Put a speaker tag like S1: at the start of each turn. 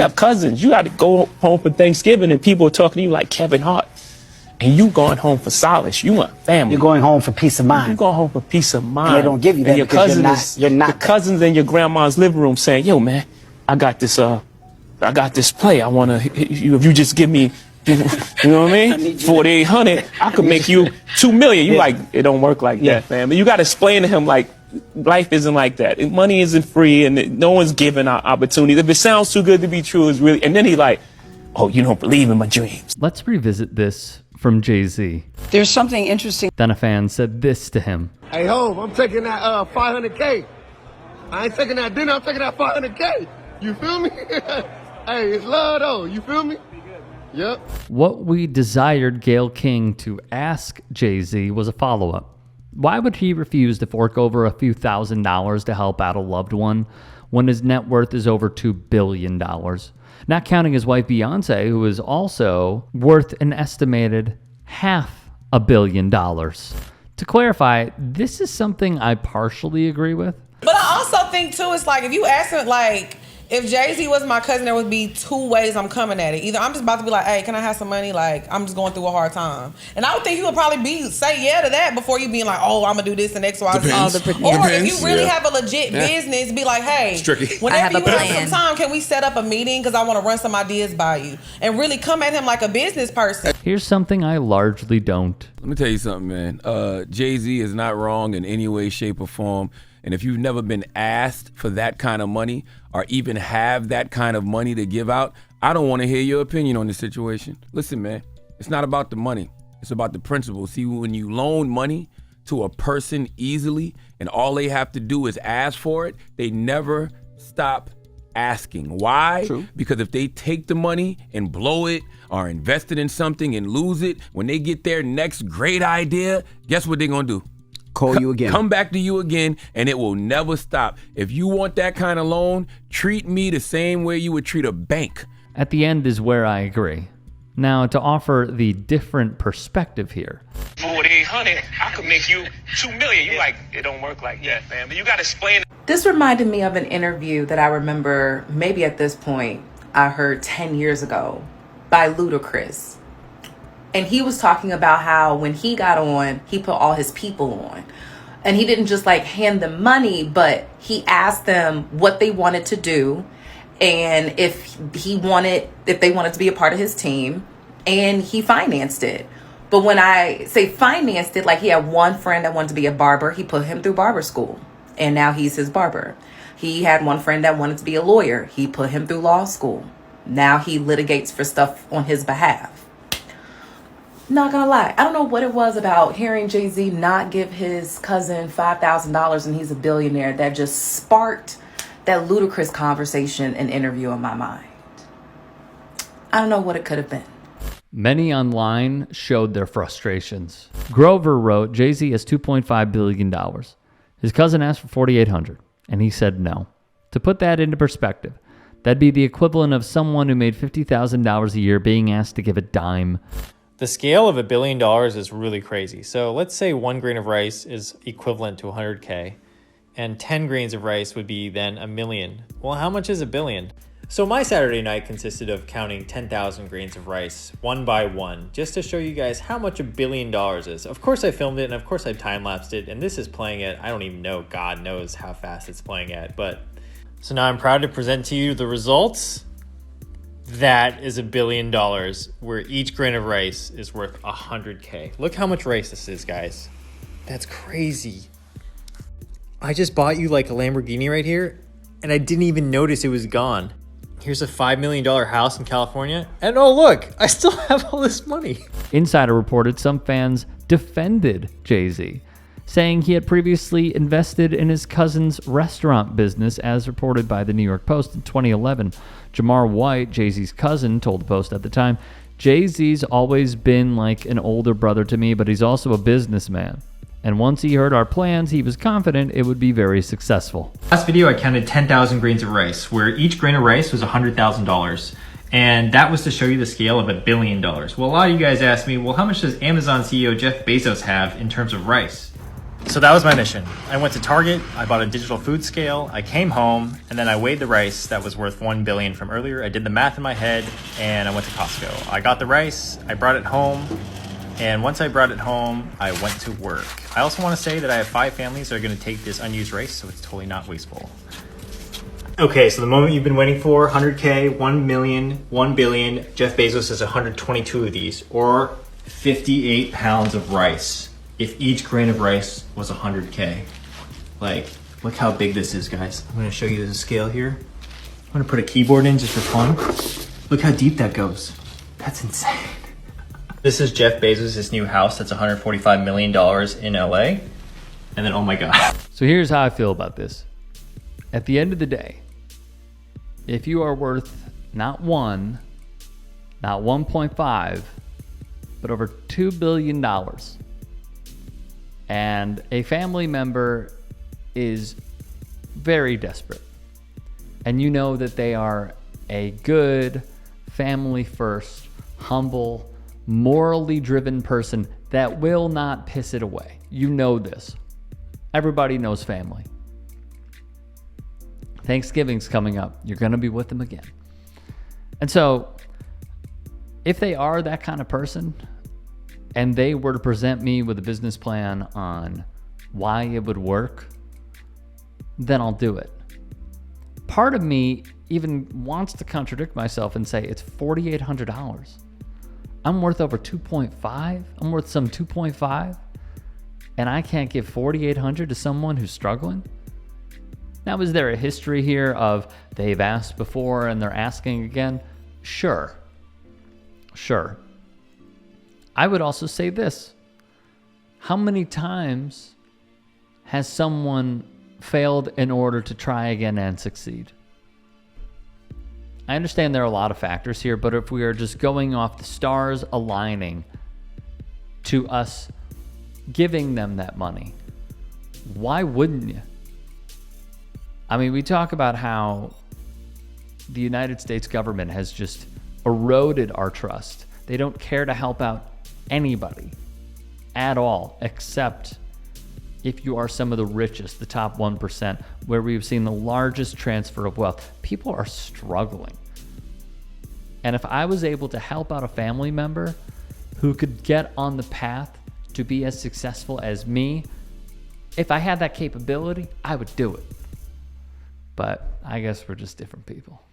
S1: have cousins. You got to go home for Thanksgiving and people are talking to you like Kevin Hart. And you going home for solace. You want family.
S2: You're going home for peace of mind.
S1: You're going home for peace of mind.
S2: And they don't give you that
S1: your
S2: because
S1: cousin
S2: you're not
S1: your cousins in your grandma's living room saying, yo, man, I got this play. I want to, if you just give me, you know what I mean? 4,800, I could make you 2 million. You like, it don't work like that, fam. You got to explain to him like, life isn't like that. Money isn't free and no one's giving out opportunities. If it sounds too good to be true, it's really, and then he like, oh, you don't believe in my dreams.
S3: Let's revisit this from Jay-Z.
S2: There's something interesting.
S3: Then a fan said this to him.
S4: Hey, Hov, I'm taking that 500K. I ain't taking that dinner, I'm taking that 500K. You feel me? Hey, it's love though, you feel me? Yep.
S3: What we desired Gayle King to ask Jay-Z was a follow-up. Why would he refuse to fork over a few $1,000s to help out a loved one when his net worth is over $2 billion? Not counting his wife Beyonce, who is also worth an estimated $500 million. To clarify, this is something I partially agree with.
S5: But I also think too, it's like if you ask him, like, if Jay-Z was my cousin, there would be two ways I'm coming at it. Either I'm just about to be like, hey, can I have some money? Like, I'm just going through a hard time. And I would think he would probably say yeah to that before you being like, oh, I'm going to do this and X, Y, Z. Or if you really have a legit business, be like, hey, whenever you have some time, can we set up a meeting? Because I want to run some ideas by you. And really come at him like a business person.
S3: Here's something I largely don't.
S6: Let me tell you something, man. Jay-Z is not wrong in any way, shape, or form. And if you've never been asked for that kind of money or even have that kind of money to give out, I don't want to hear your opinion on this situation. Listen, man, it's not about the money. It's about the principle. See, when you loan money to a person easily and all they have to do is ask for it, they never stop asking. Why? True. Because if they take the money and blow it or invest it in something and lose it, when they get their next great idea, guess what they're going to do?
S2: Call you again.
S6: Come back to you again, and it will never stop. If you want that kind of loan, treat me the same way you would treat a bank.
S3: At the end is where I agree. Now, to offer the different perspective here.
S1: 4,800, I could make you 2 million. You like, it don't work like that, fam. You got to explain.
S7: This reminded me of an interview that I remember maybe at this point I heard 10 years ago by Ludacris. And he was talking about how when he got on, he put all his people on. And he didn't just like hand them money, but he asked them what they wanted to do and if they wanted to be a part of his team, and he financed it. But when I say financed it, like he had one friend that wanted to be a barber, he put him through barber school, and now he's his barber. He had one friend that wanted to be a lawyer. He put him through law school. Now he litigates for stuff on his behalf. Not gonna lie, I don't know what it was about hearing Jay-Z not give his cousin $5,000 and he's a billionaire that just sparked that ludicrous conversation and interview in my mind. I don't know what it could have been.
S3: Many online showed their frustrations. Grover wrote, Jay-Z has $2.5 billion. His cousin asked for $4,800, and he said no. To put that into perspective, that'd be the equivalent of someone who made $50,000 a year being asked to give a dime.
S8: The scale of $1 billion is really crazy. So let's say 1 grain of rice is equivalent to 100K, and 10 grains of rice would be then $1 million. Well, how much is $1 billion? So my Saturday night consisted of counting 10,000 grains of rice, one by one, just to show you guys how much $1 billion is. Of course I filmed it, and of course I time-lapsed it, and this is playing at, I don't even know, God knows how fast it's playing at, but... So now I'm proud to present to you the results. That is $1 billion, where each grain of rice is worth 100K. Look how much rice this is, guys. That's crazy. I just bought you like a Lamborghini right here, and I didn't even notice it was gone. Here's a $5 million house in California, and oh look, I still have all this money.
S3: Insider reported some fans defended Jay-Z, saying he had previously invested in his cousin's restaurant business, as reported by the New York Post in 2011. Jamar White, Jay-Z's cousin, told the Post at the time, Jay-Z's always been like an older brother to me, but he's also a businessman. And once he heard our plans, he was confident it would be very successful.
S9: Last video, I counted 10,000 grains of rice, where each grain of rice was $100,000. And that was to show you the scale of $1 billion. Well, a lot of you guys asked me, well, how much does Amazon CEO Jeff Bezos have in terms of rice? So that was my mission. I went to Target, I bought a digital food scale, I came home, and then I weighed the rice that was worth $1 billion from earlier. I did the math in my head, and I went to Costco. I got the rice, I brought it home, and once I brought it home, I went to work. I also want to say that I have 5 families that are going to take this unused rice, so it's totally not wasteful. Okay, so the moment you've been waiting for, 100K, 1 million, 1 billion. Jeff Bezos has 122 of these, or 58 pounds of rice. If each grain of rice was 100K. Like, look how big this is, guys. I'm gonna show you the scale here. I'm gonna put a keyboard in just for fun. Look how deep that goes. That's insane. This is Jeff Bezos' new house that's $145 million in LA. And then, oh my God.
S3: So here's how I feel about this. At the end of the day, if you are worth not 1, not 1.5, but over $2 billion, and a family member is very desperate, and you know that they are a good, family first, humble, morally driven person that will not piss it away. You know this. Everybody knows family. Thanksgiving's coming up. You're going to be with them again. And so if they are that kind of person, and they were to present me with a business plan on why it would work, then I'll do it. Part of me even wants to contradict myself and say it's $4,800. I'm worth over 2.5. I'm worth some 2.5, and I can't give $4,800 to someone who's struggling. Now, is there a history here of they've asked before and they're asking again? Sure. I would also say this. How many times has someone failed in order to try again and succeed? I understand there are a lot of factors here, but if we are just going off the stars aligning to us giving them that money, why wouldn't you? I mean, we talk about how the United States government has just eroded our trust. They don't care to help out anybody at all, except if you are some of the richest, the top 1%, where we've seen the largest transfer of wealth. People are struggling. And if I was able to help out a family member who could get on the path to be as successful as me, if I had that capability, I would do it. But I guess we're just different people.